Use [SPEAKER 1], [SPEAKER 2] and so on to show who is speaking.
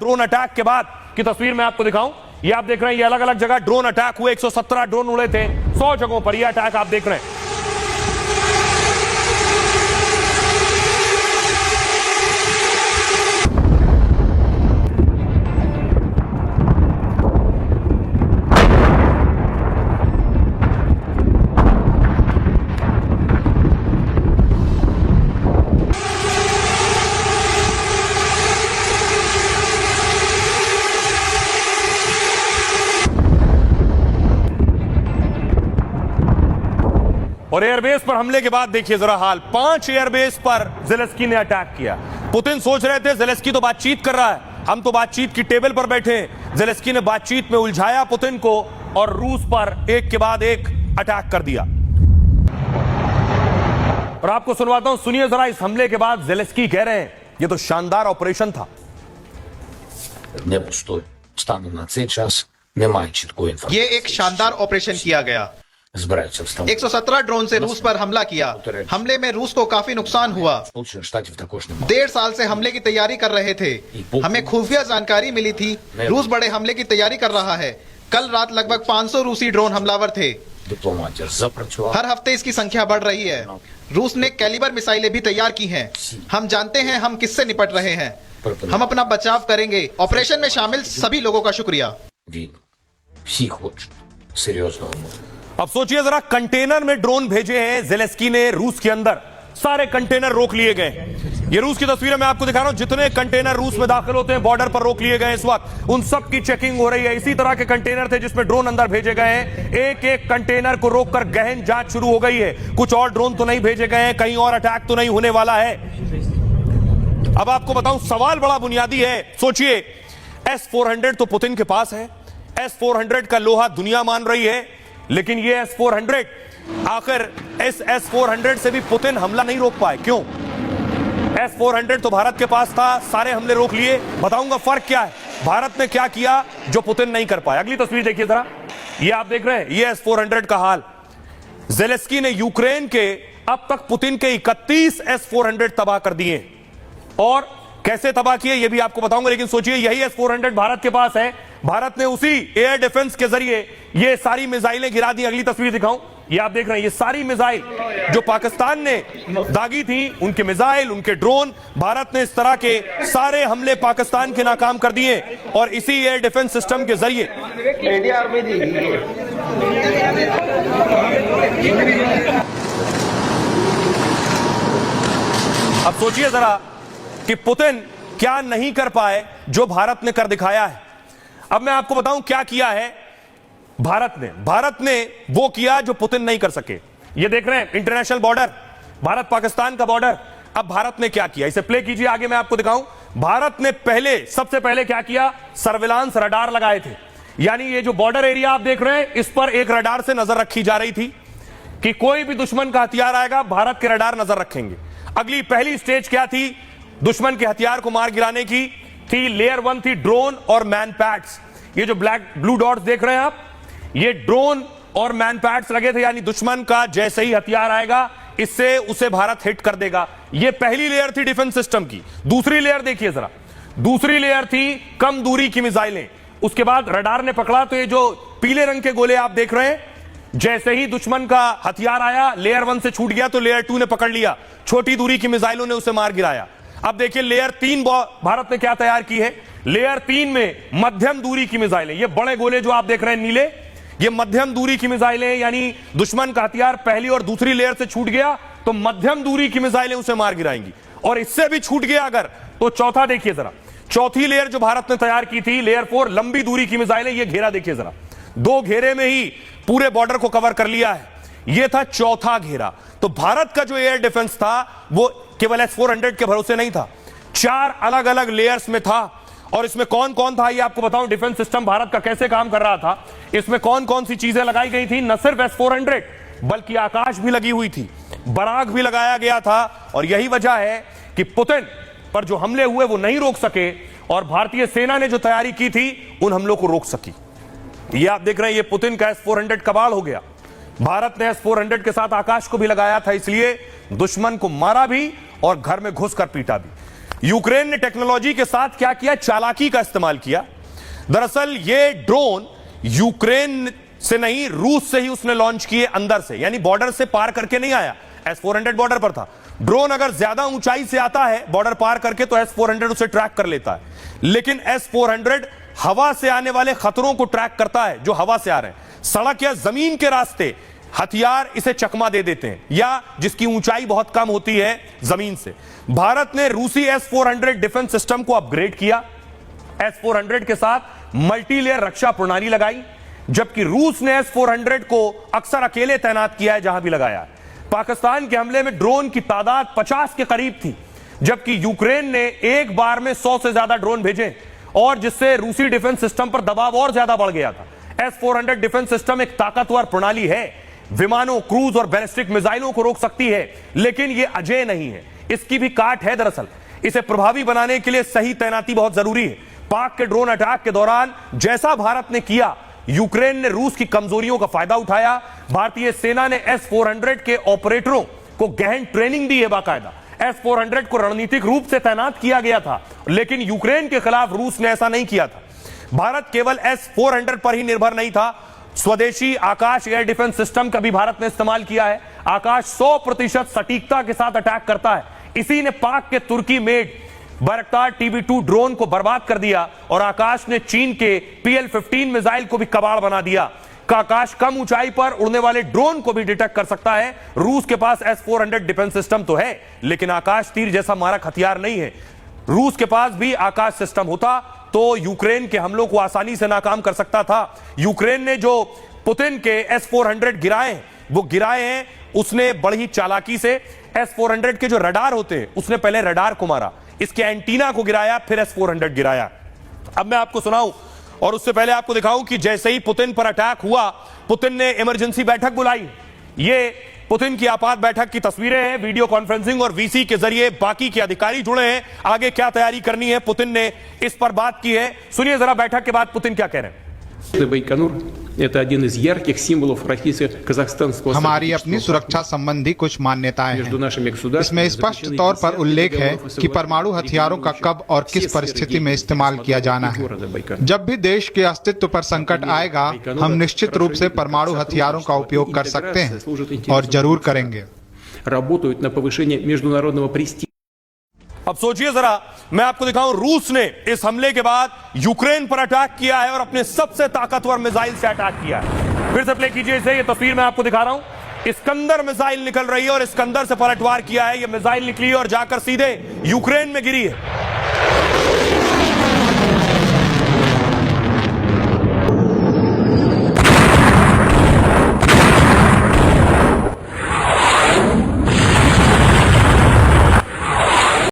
[SPEAKER 1] Drone attack के बाद की तस्वीर मैं आपको दिखाऊं। ये आप देख रहे हैं, ये अलग अलग जगह ड्रोन अटैक हुए, 117 ड्रोन उड़े थे 100 जगहों पर। यह अटैक आप देख रहे हैं। और एयरबेस पर हमले के बाद देखिए जरा हाल, 5 एयरबेस पर ज़ेलेंस्की ने अटैक किया। पुतिन सोच रहे थे ज़ेलेंस्की तो बातचीत कर रहा है, हम तो बातचीत की टेबल पर बैठे हैं। ज़ेलेंस्की ने बातचीत में उलझाया पुतिन को और रूस पर एक के बाद एक अटैक कर दिया। और आपको सुनवाता हूं, सुनिए जरा इस हमले के बाद ज़ेलेंस्की कह रहे हैं ये तो शानदार ऑपरेशन था।
[SPEAKER 2] ये एक शानदार ऑपरेशन किया गया। 117 ड्रोन से रूस पर हमला किया। हमले में रूस को काफी नुकसान हुआ। 1.5 साल से हमले की तैयारी कर रहे थे। हमें खुफिया जानकारी मिली थी रूस बड़े हमले की तैयारी कर रहा है। कल रात लगभग 500 रूसी ड्रोन हमलावर थे। हर हफ्ते इसकी संख्या बढ़ रही है। रूस ने कैलिबर मिसाइलें भी तैयार की हैं। हम जानते हैं हम किससे निपट रहे हैं। हम अपना बचाव करेंगे। ऑपरेशन में शामिल सभी लोगों का शुक्रिया।
[SPEAKER 1] अब सोचिए जरा, कंटेनर में ड्रोन भेजे हैं ज़ेलेंस्की ने रूस के अंदर, सारे कंटेनर रोक लिए गए। ये रूस की तस्वीरें मैं आपको दिखा रहा हूं। जितने कंटेनर रूस में दाखिल होते हैं बॉर्डर पर रोक लिए गए इस वक्त, उन सब की चेकिंग हो रही है। इसी तरह के कंटेनर थे जिसमें ड्रोन अंदर भेजे गए हैं। एक एक कंटेनर को रोककर गहन जांच शुरू हो गई है। कुछ और ड्रोन तो नहीं भेजे गए हैं, कहीं और अटैक तो नहीं होने वाला है। अब आपको बताऊं, सवाल बड़ा बुनियादी है। सोचिए, S-400 तो पुतिन के पास है, S-400 का लोहा दुनिया मान रही है, लेकिन ये S-400 आखिर इस S-400 से भी पुतिन हमला नहीं रोक पाए। क्यों? S-400 तो भारत के पास था, सारे हमले रोक लिए। बताऊंगा फर्क क्या है, भारत ने क्या किया जो पुतिन नहीं कर पाया। अगली तस्वीर देखिए जरा, ये आप देख रहे हैं, ये S-400 का हाल। ज़ेलेंस्की ने यूक्रेन के अब तक पुतिन के 31 S-400 तबाह कर दिए, और कैसे तबाह किए ये भी आपको बताऊंगा। लेकिन सोचिए, यही S-400 भारत के पास है। भारत ने उसी एयर डिफेंस के जरिए ये सारी मिसाइलें गिरा दी। अगली तस्वीर दिखाऊं, ये आप देख रहे हैं, ये सारी मिसाइल जो पाकिस्तान ने दागी थी, उनके मिसाइल, उनके ड्रोन, भारत ने इस तरह के सारे हमले पाकिस्तान के नाकाम कर दिए। और इसी एयर डिफेंस सिस्टम के जरिए अब सोचिए जरा कि पुतिन क्या नहीं कर पाए जो भारत ने कर दिखाया है। अब मैं आपको बताऊं क्या किया है भारत ने वो किया जो पुतिन नहीं कर सके। ये देख रहे हैं इंटरनेशनल बॉर्डर, भारत पाकिस्तान का बॉर्डर। अब भारत ने क्या किया, इसे प्ले कीजिए, आगे मैं आपको दिखाऊं। भारत ने सबसे पहले क्या किया, सर्विलांस रडार लगाए थे। यानी ये जो बॉर्डर एरिया आप देख रहे हैं, इस पर एक रडार से नजर रखी जा रही थी कि कोई भी दुश्मन का हथियार आएगा, भारत के रडार नजर रखेंगे। अगली पहली स्टेज क्या थी, दुश्मन के हथियार को मार गिराने की थी। लेयर 1 थी ड्रोन और मैन पैड्स। ये जो ब्लू डॉट्स देख रहे हैं आप, ये ड्रोन और मैन पैड्स लगे थे। यानी दुश्मन का जैसे ही हथियार आएगा, इससे उसे भारत हिट कर देगा। ये पहली लेयर थी डिफेंस सिस्टम की। दूसरी लेयर देखिए जरा, दूसरी लेयर थी कम दूरी की मिसाइलें। उसके बाद रडार ने पकड़ा तो ये जो पीले रंग के गोले आप देख रहे हैं, जैसे ही दुश्मन का हथियार आया, लेयर 1 से छूट गया तो लेयर 2 ने पकड़ लिया। छोटी दूरी की मिसाइलों ने उसे मार गिराया। अब देखिए लेयर 3 भारत ने क्या तैयार की है। लेयर 3 में मध्यम दूरी की मिसाइलें, ये बड़े गोले जो आप देख रहे हैं नीले, ये मध्यम दूरी की मिसाइलें। यानी दुश्मन का हथियार पहली और दूसरी लेयर से छूट गया तो मध्यम दूरी की मिसाइलें उसे मार गिराएंगी। और इससे भी छूट गया अगर, तो चौथा देखिए जरा, चौथी लेयर जो भारत ने तैयार की थी, लेयर 4, लंबी दूरी की मिसाइलें। ये घेरा देखिए जरा, 2 घेरे में ही पूरे बॉर्डर को कवर कर लिया है। यह था चौथा घेरा। तो भारत का जो एयर डिफेंस था वो केवल S-400 के भरोसे नहीं था, 4 अलग अलग लेयर्स में था। और इसमें कौन कौन था ये आपको बताऊं, डिफेंस सिस्टम भारत का कैसे काम कर रहा था। इसमें कौन कौन सी चीजें लगाई गई थी, न सिर्फ S-400 बल्कि आकाश भी लगी हुई थी, बराग भी लगाया गया था। और यही वजह है कि पुतिन पर जो हमले हुए वो नहीं रोक सके, और भारतीय सेना ने जो तैयारी की थी उन हमलों को रोक सकी। ये आप देख रहे हैं, ये पुतिन का S-400 कबाड़ हो गया। भारत ने S-400 के साथ आकाश को भी लगाया था, इसलिए दुश्मन को मारा भी और घर में घुसकर पीटा भी। यूक्रेन ने टेक्नोलॉजी के साथ क्या किया, चालाकी का इस्तेमाल किया। दरअसल ये ड्रोन यूक्रेन से नहीं, रूस से ही उसने लॉन्च किए, अंदर से, यानी बॉर्डर से पार करके नहीं आया। S-400 बॉर्डर पर था। ड्रोन अगर ज्यादा ऊंचाई से आता है बॉर्डर पार करके तो S-400 उसे ट्रैक कर लेता है, लेकिन S-400 हवा से आने वाले खतरों को ट्रैक करता है, जो हवा से आ रहे हैं। सड़क या जमीन के रास्ते हथियार इसे चकमा दे देते हैं, या जिसकी ऊंचाई बहुत कम होती है जमीन से। भारत ने रूसी S-400 डिफेंस सिस्टम को अपग्रेड किया, S-400 के साथ मल्टीलेयर रक्षा प्रणाली लगाई, जबकि रूस ने S-400 को अक्सर अकेले तैनात किया है जहां भी लगाया है। पाकिस्तान के हमले में ड्रोन की तादाद 50 के करीब थी, जबकि यूक्रेन ने एक बार में 100 से ज्यादा ड्रोन भेजे, और जिससे रूसी डिफेंस सिस्टम पर दबाव और ज्यादा बढ़ गया था। S-400 डिफेंस सिस्टम एक ताकतवर प्रणाली है, विमानों, क्रूज और बैलिस्टिक मिसाइलों को रोक सकती है, लेकिन यह अजेय नहीं है, इसकी भी काट है। दरअसल इसे प्रभावी बनाने के लिए सही तैनाती बहुत जरूरी है। पाक के ड्रोन अटैक के दौरान जैसा भारत ने किया, यूक्रेन ने रूस की कमजोरियों का फायदा उठाया। भारतीय सेना ने S-400 के ऑपरेटरों को गहन ट्रेनिंग दी है। बाकायदा S-400 को रणनीतिक रूप से तैनात किया गया था, लेकिन यूक्रेन के खिलाफ रूस ने ऐसा नहीं किया था। भारत केवल S-400 पर ही निर्भर नहीं था, स्वदेशी आकाश एयर डिफेंस सिस्टम का भी भारत ने इस्तेमाल किया है। आकाश 100% सटीकता के साथ अटैक करता है। इसी ने पाक के तुर्की मेड बैरक्टार TB2 ड्रोन को बर्बाद कर दिया, और आकाश ने चीन के PL-15 मिसाइल को भी कबाड़ बना दिया। का आकाश कम ऊंचाई पर उड़ने वाले ड्रोन को भी डिटेक्ट कर सकता है। रूस के पास S-400 डिफेंस सिस्टम तो है, लेकिन आकाश तीर जैसा मारक हथियार नहीं है। रूस के पास भी आकाश सिस्टम होता तो यूक्रेन के हमलों को आसानी से नाकाम कर सकता था। यूक्रेन ने जो पुतिन के S-400 गिराए, वो गिराए हैं उसने बड़ी चालाकी से। S-400 के जो रडार होते हैं, उसने पहले रडार को मारा, इसके एंटीना को गिराया, फिर S-400 गिराया। अब मैं आपको सुनाऊं, और उससे पहले आपको दिखाऊं कि जैसे ही पुतिन पर अटैक हुआ, पुतिन ने इमरजेंसी बैठक बुलाई। ये पुतिन की आपात बैठक की तस्वीरें हैं, वीडियो कॉन्फ्रेंसिंग और VC के जरिए बाकी के अधिकारी जुड़े हैं। आगे क्या तैयारी करनी है, पुतिन ने इस पर बात की है। सुनिए जरा बैठक के बाद पुतिन क्या कह रहे हैं।
[SPEAKER 3] Байконур – это один из ярких символов российско-казахстанского
[SPEAKER 4] हमारी अपनी सुरक्षा संबंधी कुछ मान्यताएं
[SPEAKER 3] между
[SPEAKER 4] हैं।
[SPEAKER 3] нашими государствами
[SPEAKER 4] इसमें स्पष्ट तौर पर उल्लेख है कि परमाणु हथियारों का कब और किस परिस्थिति में इस्तेमाल किया जाना है। जब भी देश के अस्तित्व पर संकट आएगा, हम निश्चित रूप से परमाणु हथियारों का उपयोग कर सकते हैं, और जरूर करेंगे।
[SPEAKER 3] работают на повышение международного престижа.
[SPEAKER 1] अब सोचिए जरा, मैं आपको दिखाऊं, रूस ने इस हमले के बाद यूक्रेन पर अटैक किया है और अपने सबसे ताकतवर मिसाइल से अटैक किया है। फिर से प्ले कीजिए इसे, ये तस्वीर मैं आपको दिखा रहा हूं। इस्कंदर मिसाइल निकल रही है और इस्कंदर से पलटवार किया है। ये मिसाइल निकली और जाकर सीधे यूक्रेन में गिरी है।